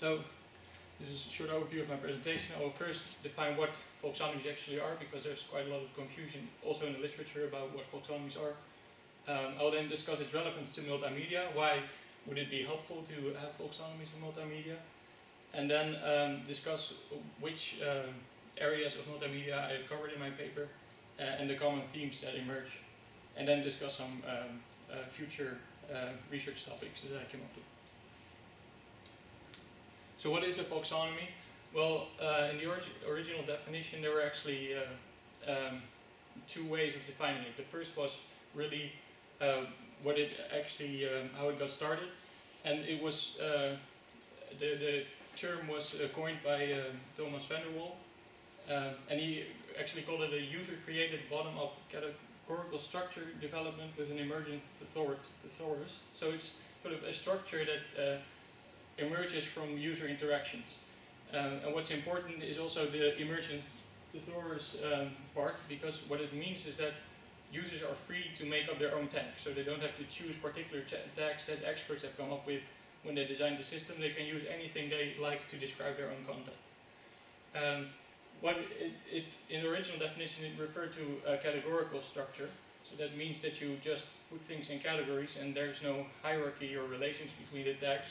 So this is a short overview of my presentation. I will first define what folksonomies actually are, because there's quite a lot of confusion also in the literature about what folksonomies are. I will then discuss its relevance to multimedia. Why would it be helpful to have folksonomies in multimedia? And then discuss which areas of multimedia I have covered in my paper and the common themes that emerge. And then discuss some future research topics that I came up with. So what is a folksonomy? Well, in the original definition there were actually two ways of defining it. The first was really what it actually, how it got started, and it was the term was coined by Thomas van der Wal, and he actually called it a user-created bottom-up categorical structure development with an emergent thesaurus. So it's sort of a structure that emerges from user interactions. And what's important is also the emergent thesaurus part, because what it means is that users are free to make up their own tags, so they don't have to choose particular tags that experts have come up with when they design the system. They can use anything they like to describe their own content. In the original definition it referred to a categorical structure, so that means that you just put things in categories and there's no hierarchy or relations between the tags.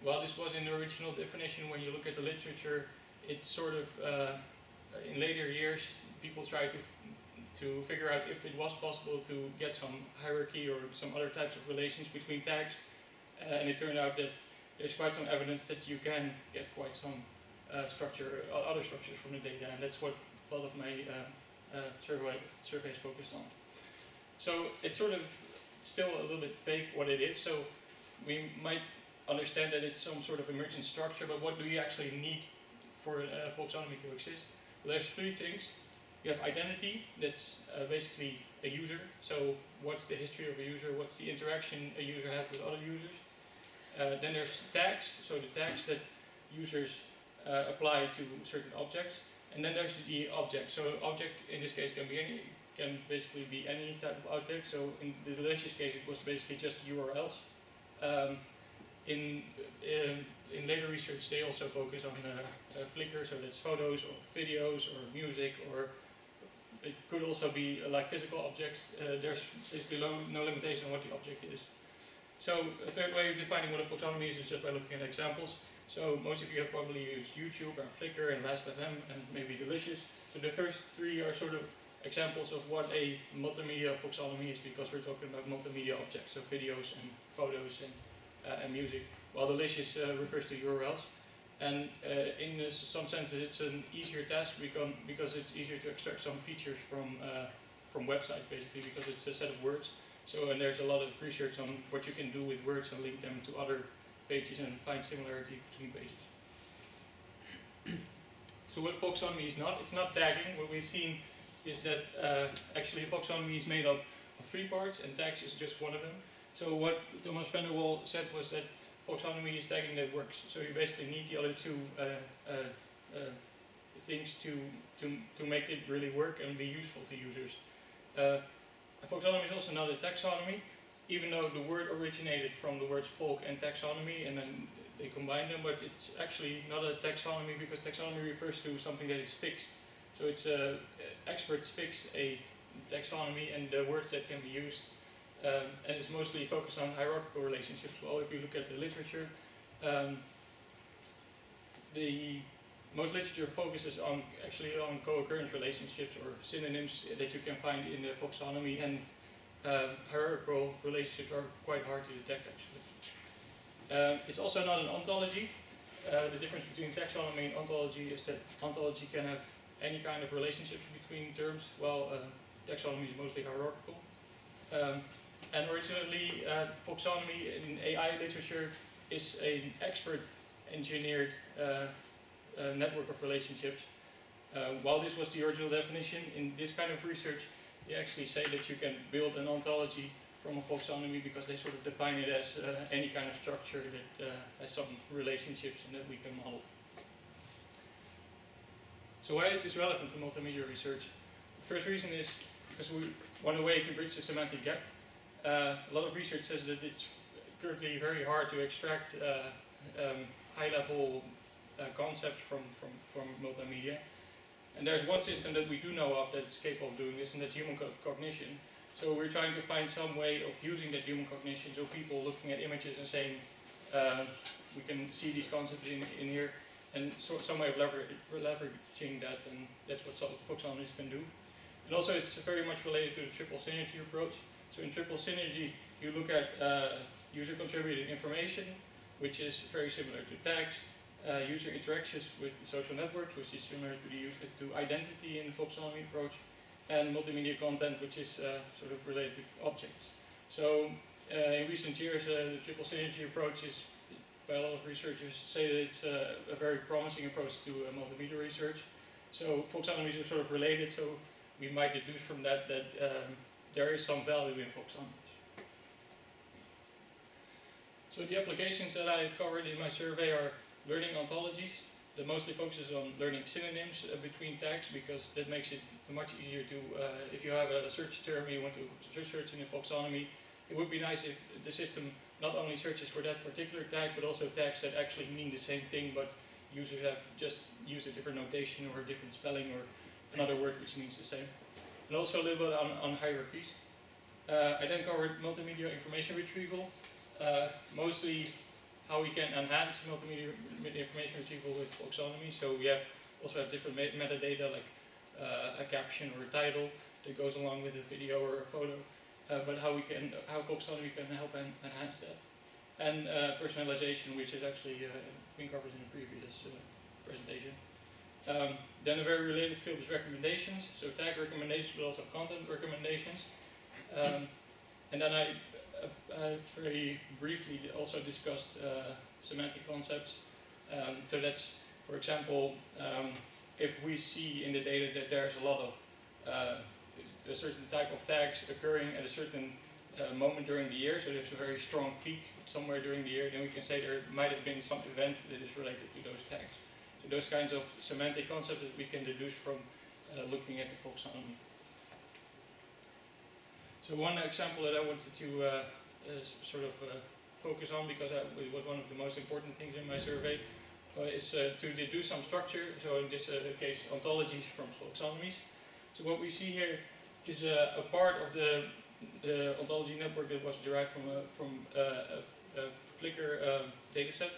While this was in the original definition, when you look at the literature, it's sort of, in later years, people tried to figure out if it was possible to get some hierarchy or some other types of relations between tags, and it turned out that there's quite some evidence that you can get quite some other structures from the data, and that's what a lot of my surveys focused on. So it's sort of still a little bit vague what it is, so we might understand that it's some sort of emergent structure, but what do you actually need for a folksonomy to exist? Well, there's three things. You have identity, that's basically a user, so what's the history of a user, what's the interaction a user has with other users. Then there's tags, so the tags that users apply to certain objects. And then there's the object, so object in this case can basically be any type of object, so in the delicious case it was basically just URLs. In later research they also focus on Flickr, so that's photos or videos or music, or it could also be like physical objects. There's basically no limitation on what the object is. So a third way of defining what a folksonomy is just by looking at examples. So most of you have probably used YouTube and Flickr and Last.fm and maybe Delicious. So the first three are sort of examples of what a multimedia folksonomy is, because we're talking about multimedia objects, so videos and photos and music, while Delicious refers to URLs. And in some senses it's an easier task because it's easier to extract some features from websites, basically, because it's a set of words. So, and there's a lot of research on what you can do with words and link them to other pages and find similarity between pages. So what folksonomy is not, it's not tagging. What we've seen is that actually a folksonomy is made up of three parts and tags is just one of them. So what Thomas van der Wal said was that folksonomy is tagging that works. So you basically need the other two things to make it really work and be useful to users. A folksonomy is also not a taxonomy, even though the word originated from the words folk and taxonomy, and then they combine them, but it's actually not a taxonomy because taxonomy refers to something that is fixed. So it's experts fix a taxonomy and the words that can be used, and it's mostly focused on hierarchical relationships. Well, if you look at the literature, most literature focuses on co-occurrence relationships or synonyms that you can find in the folksonomy, and hierarchical relationships are quite hard to detect actually. It's also not an ontology. The difference between taxonomy and ontology is that ontology can have any kind of relationships between terms, while taxonomy is mostly hierarchical. And originally, folksonomy in AI literature is an expert engineered network of relationships. While this was the original definition, in this kind of research they actually say that you can build an ontology from a folksonomy because they sort of define it as any kind of structure that has some relationships and that we can model. So why is this relevant to multimedia research? The first reason is because we want a way to bridge the semantic gap. A lot of research says that it's currently very hard to extract high-level concepts from multimedia. And there's one system that we do know of that is capable of doing this, and that's human cognition. So we're trying to find some way of using that human cognition, so people looking at images and saying, we can see these concepts in here, and so some way of leveraging that, and that's what folksonomies can do. And also it's very much related to the triple synergy approach. So in triple synergy, you look at user-contributed information, which is very similar to tags, user interactions with the social networks, which is similar to identity in the folksonomy approach, and multimedia content, which is sort of related to objects. So in recent years, the triple synergy approach is, by a lot of researchers, say that it's a very promising approach to multimedia research. So folksonomies are sort of related, so we might deduce from that that there is some value in folksonomies. So the applications that I've covered in my survey are learning ontologies, that mostly focuses on learning synonyms between tags, because that makes it much easier to, if you have a search term and you want to search in a folksonomy, it would be nice if the system not only searches for that particular tag, but also tags that actually mean the same thing, but users have just used a different notation or a different spelling or another word which means the same. And also a little bit on hierarchies. I then covered multimedia information retrieval, mostly how we can enhance multimedia information retrieval with folksonomy. So we also have different metadata like a caption or a title that goes along with a video or a photo, but how folksonomy can help enhance that. And personalization, which has actually been covered in a previous presentation. Then a very related field is recommendations, so tag recommendations but also content recommendations. And then I very briefly also discussed semantic concepts. So that's, for example, if we see in the data that there's a lot of a certain type of tags occurring at a certain moment during the year, so there's a very strong peak somewhere during the year, then we can say there might have been some event that is related to those tags. So those kinds of semantic concepts that we can deduce from looking at the folksonomy. So one example that I wanted to focus on, because it was one of the most important things in my survey, is to deduce some structure. So in this case, ontologies from folksonomies. So what we see here is a part of the ontology network that was derived from a Flickr dataset.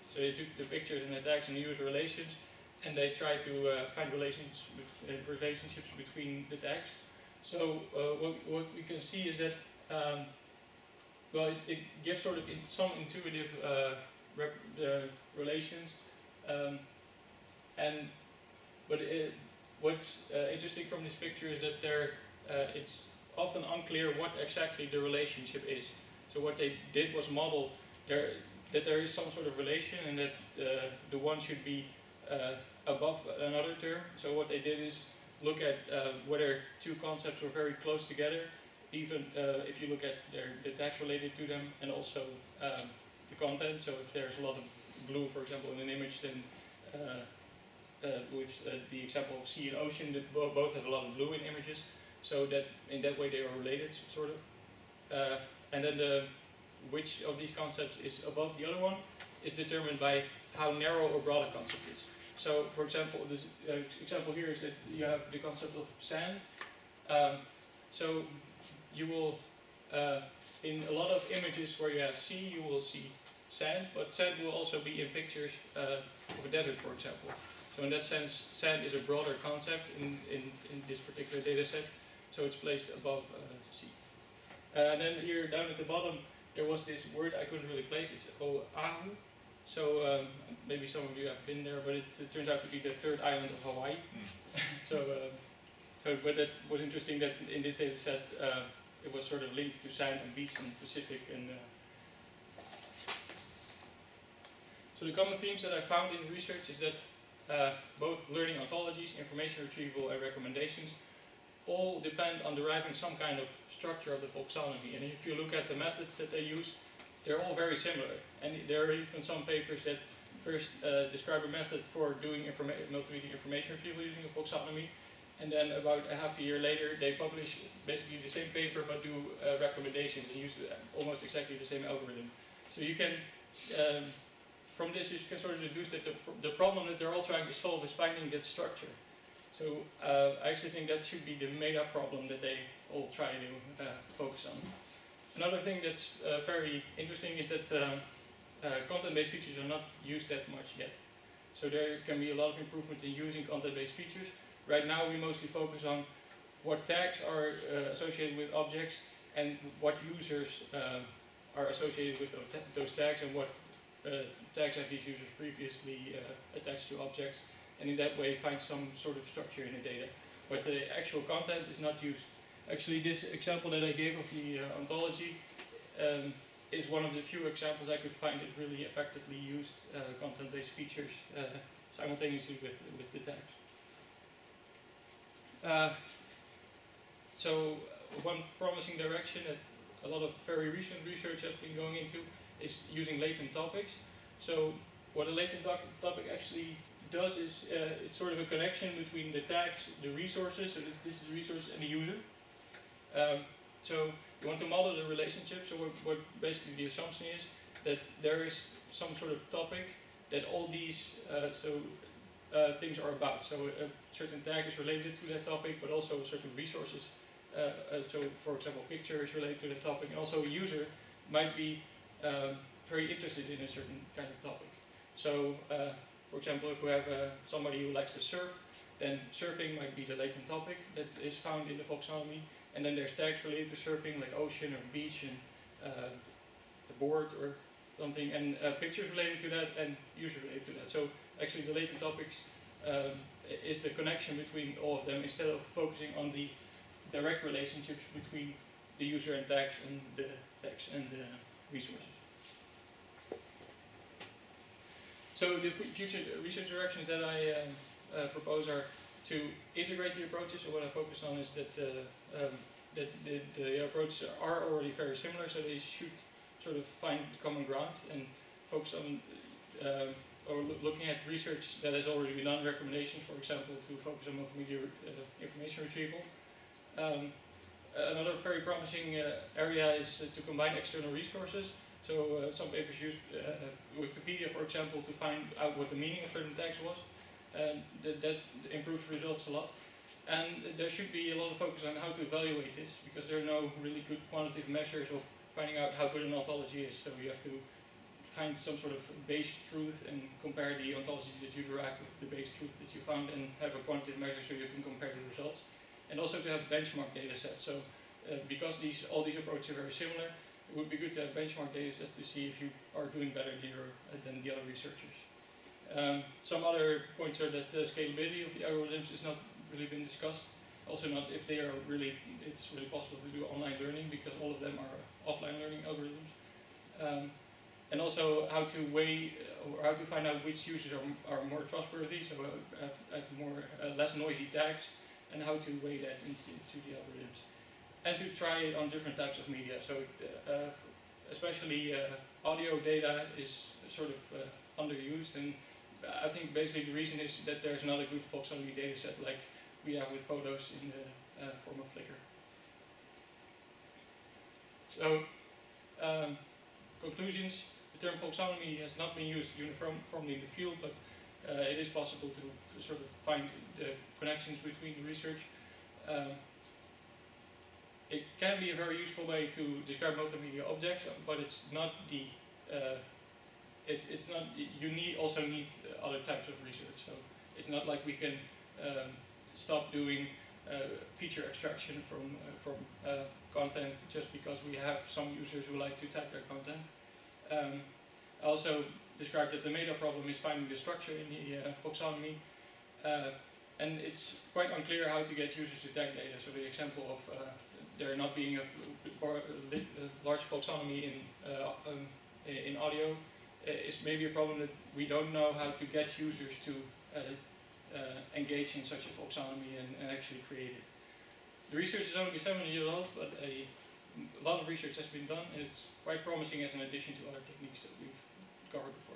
So they took the pictures and the tags and the user relations, and they tried to find relationships between the tags. So what we can see is that it gives sort of some intuitive relations, but what's interesting from this picture is that it's often unclear what exactly the relationship is. So what they did was model that there is some sort of relation, and that the one should be above another term. So what they did is look at whether two concepts were very close together, even if you look at the tags related to them, and also the content. So if there's a lot of blue, for example, in an image, then with the example of sea and ocean, that both have a lot of blue in images. So that in that way they are related, sort of. And then which of these concepts is above the other one is determined by how narrow or broad a concept is. So, for example, this example here is that you have the concept of sand. So you will, in a lot of images where you have sea, you will see sand, but sand will also be in pictures of a desert, for example. So in that sense, sand is a broader concept in this particular data set, so it's placed above sea. And then here down at the bottom, there was this word I couldn't really place, it's Oahu. So maybe some of you have been there, but it turns out to be the third island of Hawaii. But that was interesting that in this data set it was sort of linked to sand and beach in the Pacific. And so the common themes that I found in the research is that both learning ontologies, information retrieval, and recommendations all depend on deriving some kind of structure of the folksonomy. And if you look at the methods that they use, they're all very similar. And there are even some papers that first describe a method for doing multimedia information retrieval using a folksonomy, and then about a half a year later they publish basically the same paper but do recommendations and use almost exactly the same algorithm. So you can from this you can sort of deduce that the problem that they're all trying to solve is finding that structure. So I actually think that should be the meta problem that they all try to focus on. Another thing that's very interesting is that content-based features are not used that much yet. So there can be a lot of improvement in using content-based features. Right now we mostly focus on what tags are associated with objects and what users are associated with those tags, and what tags have these users previously attached to objects, and in that way find some sort of structure in the data. But the actual content is not used. Actually, this example that I gave of the ontology is one of the few examples I could find that really effectively used content-based features simultaneously with the tags. So one promising direction that a lot of very recent research has been going into is using latent topics. So what a latent topic actually does is it's sort of a connection between the tags, the resources, so this is the resource, and the user. So you want to model the relationship. So what basically the assumption is that there is some sort of topic that all these things are about. So a certain tag is related to that topic, but also certain resources. So for example, picture is related to the topic, and also a user might be very interested in a certain kind of topic. So for example, if we have somebody who likes to surf, then surfing might be the latent topic that is found in the folksonomy. And then there's tags related to surfing, like ocean or beach and a board or something, and pictures related to that, and user related to that. So actually the latent topics is the connection between all of them, instead of focusing on the direct relationships between the user and tags and the tags and the resources. So the future research directions that I propose are to integrate the approaches. So what I focus on is that the approaches are already very similar, so they should sort of find common ground and focus on or looking at research that has already been done, recommendations, for example, to focus on multimedia information retrieval. Another very promising area is to combine external resources. So some papers use Wikipedia, for example, to find out what the meaning of certain tags was. That improves results a lot. And there should be a lot of focus on how to evaluate this, because there are no really good quantitative measures of finding out how good an ontology is. So you have to find some sort of base truth and compare the ontology that you derived with the base truth that you found, and have a quantitative measure so you can compare the results. And also to have benchmark data sets. So because all these approaches are very similar, it would be good to have benchmark data sets to see if you are doing better than the other researchers. Some other points are that the scalability of the algorithms has not really been discussed. Also not if they are really, it's really possible to do online learning, because all of them are offline learning algorithms. And also how to weigh, or how to find out which users are more trustworthy, so have more less noisy tags, and how to weigh that into the algorithms. And to try it on different types of media. So especially audio data is sort of underused, and I think basically the reason is that there's not a good folksonomy data set like we have with photos in the form of Flickr. So conclusions: the term folksonomy has not been used uniformly in the field, but it is possible to sort of find the connections between the research. It can be a very useful way to describe multimedia objects, but it's not the it's not. You also need other types of research. So it's not like we can stop doing feature extraction from content just because we have some users who like to tag their content. I also described that the meta problem is finding the structure in the folksonomy, and it's quite unclear how to get users to tag data. So the example of there not being a large folksonomy in audio is maybe a problem that we don't know how to get users to engage in such a folksonomy and actually create it. The research is only 7 years old, but a lot of research has been done, and it's quite promising as an addition to other techniques that we've covered before.